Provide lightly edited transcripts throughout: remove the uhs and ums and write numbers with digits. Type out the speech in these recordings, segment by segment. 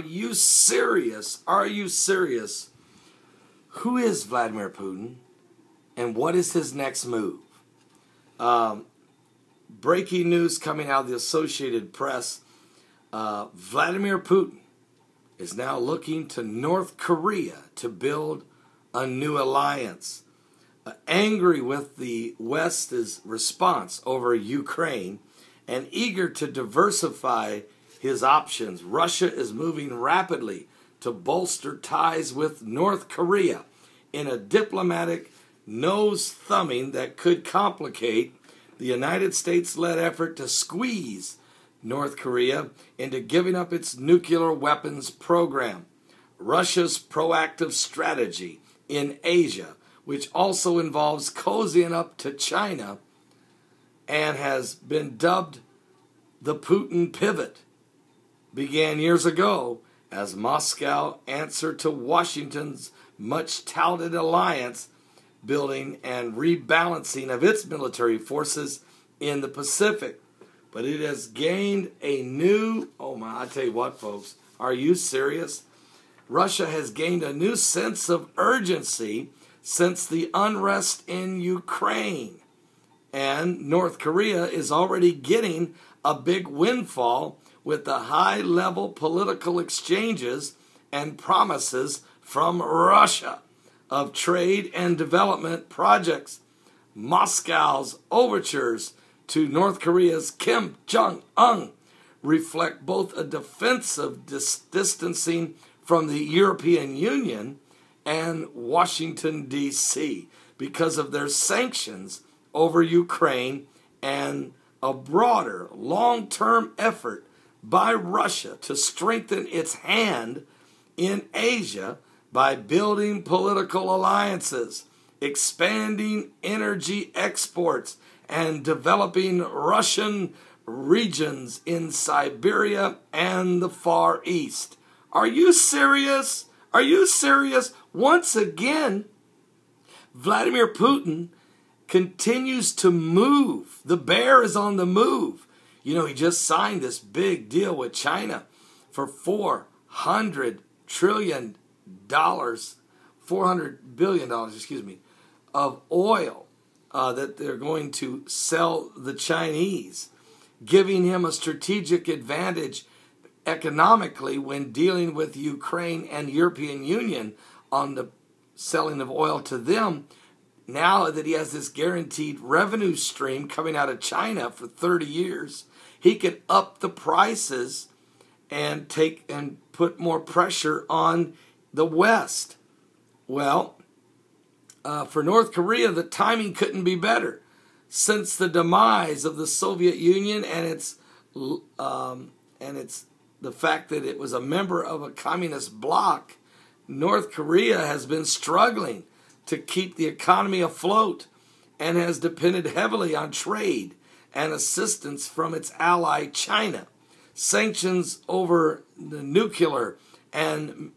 you serious? Are you serious? Who is Vladimir Putin, and what is his next move? Breaking news coming out of the Associated Press. Vladimir Putin is now looking to North Korea to build a new alliance. Angry with the West's response over Ukraine and eager to diversify his options, Russia is moving rapidly to bolster ties with North Korea in a diplomatic nose-thumbing that could complicate the United States-led effort to squeeze North Korea into giving up its nuclear weapons program. Russia's proactive strategy in Asia, which also involves cozying up to China and has been dubbed the Putin pivot, began years ago as Moscow answered to Washington's much-touted alliance building and rebalancing of its military forces in the Pacific. But it has gained a new, I tell you what, folks, are you serious? Russia has gained a new sense of urgency since the unrest in Ukraine. And North Korea is already getting a big windfall with the high-level political exchanges and promises from Russia of trade and development projects. Moscow's overtures to North Korea's Kim Jong-un reflect both a defensive distancing from the European Union and Washington, D.C. because of their sanctions over Ukraine and a broader long-term effort by Russia to strengthen its hand in Asia by building political alliances, expanding energy exports, and developing Russian regions in Siberia and the Far East. Are you serious? Are you serious? Once again, Vladimir Putin continues to move. The bear is on the move. You know, he just signed this big deal with China for $400 billion, of oil that they're going to sell the Chinese, giving him a strategic advantage economically when dealing with Ukraine and the European Union on the selling of oil to them. Now that he has this guaranteed revenue stream coming out of China for 30 years, he could up the prices and put more pressure on the West. Well, for North Korea, the timing couldn't be better. Since the demise of the Soviet Union and its the fact that it was a member of a communist bloc, North Korea has been struggling to keep the economy afloat and has depended heavily on trade and assistance from its ally China. Sanctions over the nuclear and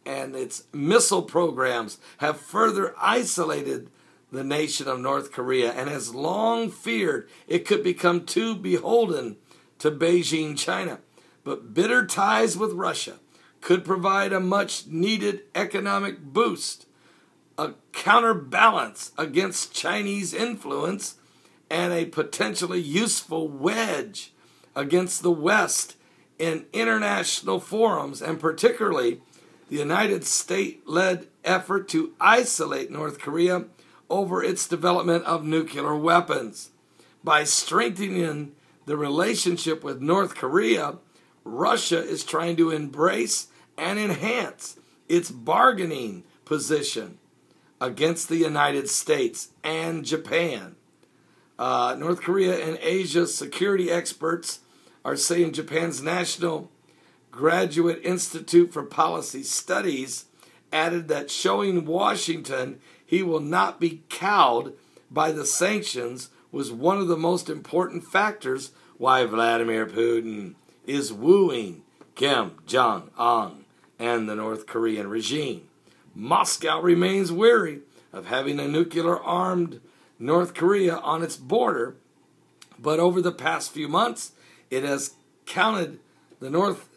its missile programs have further isolated the nation of North Korea and has long feared it could become too beholden to Beijing, China. But bitter ties with Russia could provide a much-needed economic boost, a counterbalance against Chinese influence, and a potentially useful wedge against the West in international forums, and particularly the United States-led effort to isolate North Korea over its development of nuclear weapons. By strengthening the relationship with North Korea, Russia is trying to embrace and enhance its bargaining position against the United States and Japan. North Korea and Asia's security experts are saying Japan's National Graduate Institute for Policy Studies added that showing Washington he will not be cowed by the sanctions was one of the most important factors why Vladimir Putin is wooing Kim Jong-un and the North Korean regime. Moscow remains weary of having a nuclear-armed North Korea on its border, but over the past few months, it has counted the North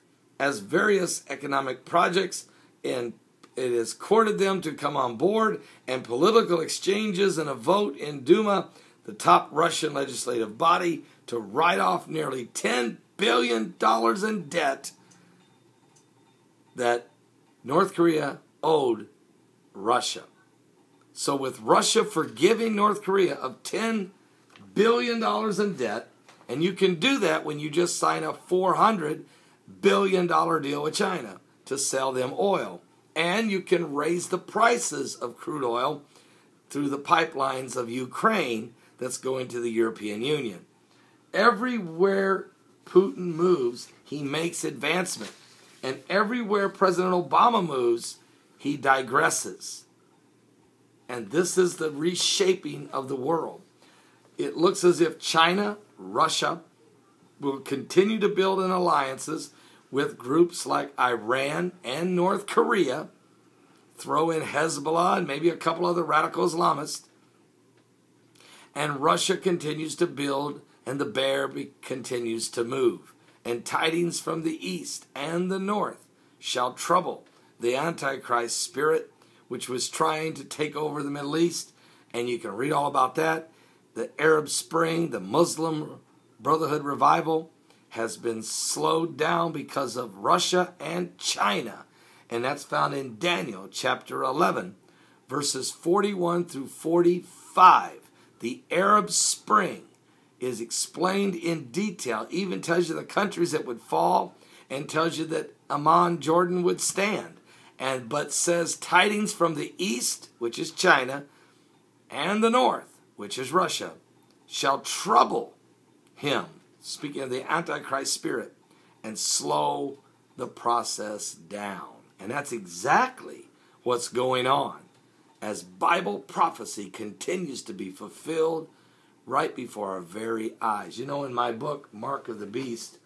has various economic projects, and it has courted them to come on board, and political exchanges and a vote in Duma, the top Russian legislative body, to write off nearly $10 billion in debt that North Korea owed Russia. So with Russia forgiving North Korea of $10 billion in debt, and you can do that when you just sign a $400 billion deal with China to sell them oil. And you can raise the prices of crude oil through the pipelines of Ukraine that's going to the European Union. Everywhere Putin moves, he makes advancement. And everywhere President Obama moves, he digresses. And this is the reshaping of the world. It looks as if China, Russia, will continue to build in alliances with groups like Iran and North Korea, throw in Hezbollah and maybe a couple other radical Islamists, and Russia continues to build and the bear continues to move. And tidings from the east and the north shall trouble the Antichrist spirit, which was trying to take over the Middle East, and you can read all about that. The Arab Spring, the Muslim Brotherhood revival, has been slowed down because of Russia and China. And that's found in Daniel chapter 11, verses 41 through 45. The Arab Spring is explained in detail, even tells you the countries that would fall, and tells you that Amman, Jordan would stand. But says tidings from the east, which is China, and the north, which is Russia, shall trouble him, speaking of the Antichrist spirit, and slow the process down. And that's exactly what's going on as Bible prophecy continues to be fulfilled right before our very eyes. You know, in my book, Mark of the Beast,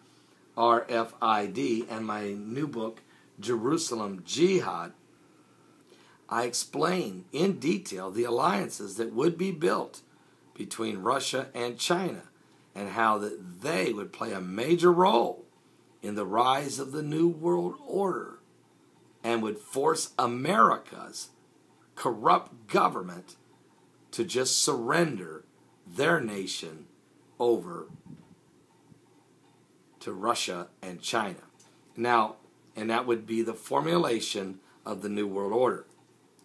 RFID, and my new book, Jerusalem Jihad, I explain in detail the alliances that would be built between Russia and China, and how that they would play a major role in the rise of the New World Order and would force America's corrupt government to just surrender their nation over to Russia and China. Now, and that would be the formulation of the New World Order.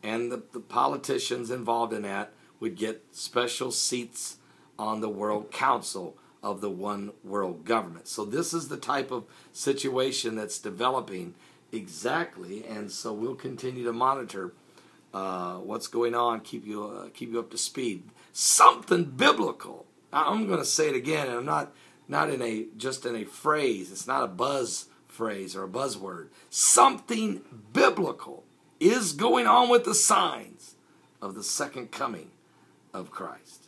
And the politicians involved in that would get special seats on the World Council of the One World Government. So this is the type of situation that's developing exactly, and so we'll continue to monitor what's going on, keep you up to speed. Something biblical. I'm going to say it again, and I'm not in just in a phrase. It's not a buzz phrase or a buzzword. Something biblical is going on with the signs of the second coming of Christ.